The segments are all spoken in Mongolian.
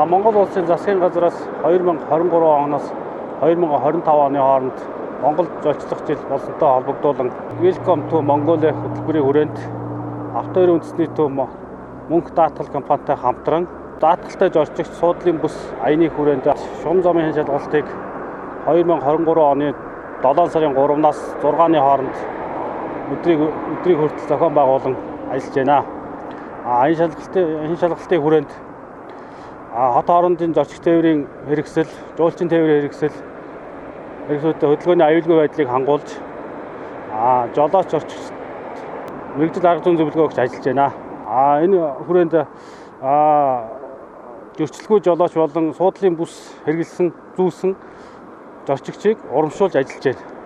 Монгол улсын засгийн газраас 2023 оноос 2025 оны хооронд Монголд золчлох жил болсонтой холбогдуулан Welcome to Mongolia хөтөлбөрийн хүрээнд автоэрийн үндэсний төв мөнх даатгал компанитай хамтран даатгалтай зорчигч суудлын бүс аяны хүрээнд шугам замын шалгалтыг 2023 оны 7 сарын 3-наас 6-ны хооронд өдрийг хүртэл зохион байгуулан ажиллаж байна. Энэ шалгалтын хүрээнд хот хоорондын зорчигч тээврийн хэрэгсэл, жуулчин тээврийн хэрэгсэлтэй хөдөлгөөний аюулгүй байдлыг хангуулж жолооч зорчигчд мэргэжил арга зүйн зөвлөгөө өгч ажиллаж байна. Энэ хүрээнд зөрчилгүй жолооч болон суудлын бүс хэрэглэсэн зүүсэн зорчигчийг урамшуулж ажиллаж байна.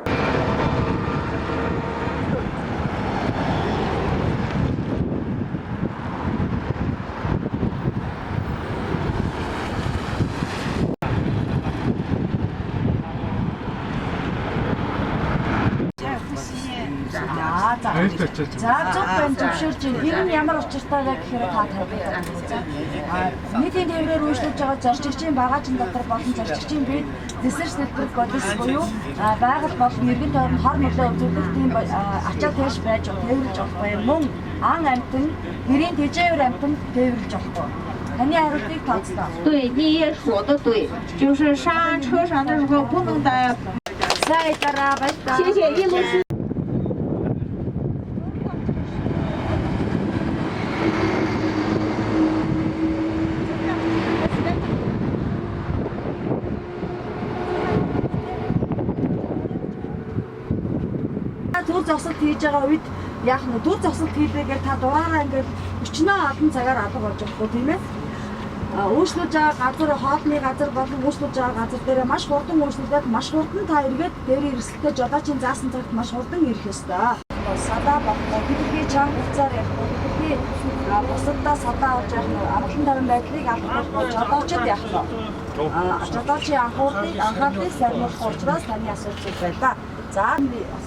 За зөвхөн зөвшөөрч энэ нь ямар учиртай вэ гэхээр та тайлбарлаж нийтийн тээврээр үйлчлүүлж байгаа зорчигчийн багажин дотор болон зорчигчийн бие дэсэрч нэтгэх бодис буюу байгаль болон иргэн тойронд хор нөлөө үзүүлэх тийм ачаа тээш байж тээвэрлж болохгүй мөн ан амтан гэрийн тэжээвэр амтан тээвэрлж болохгүй. Таны хариултыг тооцлоо. 对，你也说的对，就是上车上的时候不能带。谢谢一路是。 Түр зогсолт хийж байгаа үед яах нь түр зогсолт хийлээгээр та дураараа ингээд өчнөө олон цагаар алга болж байгаа тийм ээ. Өөрчлөж байгаа газар хоолны газар болон өөрчлөж байгаа газар дээр маш хурдан өөрчлөлтөд маш хурдан та эргээд дээр эрсэлтээ жолоочийн заасан цагт маш хурдан ирэх ёстой. Садаа багтаа бидний чанга хуцаар явах бидний бусаддаа садаа авч явах нь амтлан тавин байдлыг авах жолоочд явах нь. Жолоочийн анхаарлыг сарниулах учраас таны асуулт байлаа. За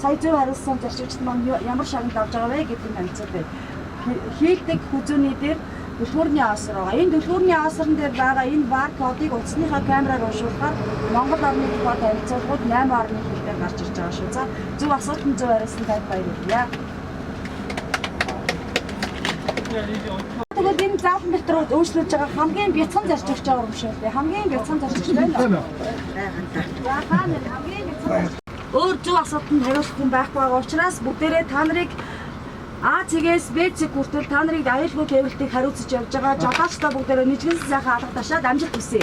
сая зөв хариулсан зорчигчд маань ямар шагналд авч байгаа вэ гэдэг нь амцаад байна. Хийгдэг хүзүүний дээр дэлгүүрний асар байгаа. Энэ дэлгүүрний асарн дээр байгаа энэ бар кодыг утасныхаа камераар уншуулахаар Монгол орны тухай танилцуулгууд 8 орны хэлээр гарч ирж байгаа шүү. За зөв асуултанд зөв хариулсан танд баярлалаа. Тэгээд энэ заалан дотор өөрчлөж байгаа хамгийн бяцхан зорчигч урамшуул. Хамгийн бяцхан зорчигч байна. За хаана хамгийн бяцхан өөр зөв асуултанд хариулах юм байхгүй байгаа учраас бүгдээрээ та нарыг А цэгээс Б цэг хүртэл та нарыг аюулгүй тээвэрлтийг хариуцж явж байгаа жолоочтой бүгдээрээ нэгэн сайхан алга ташаад амжилт хүсье.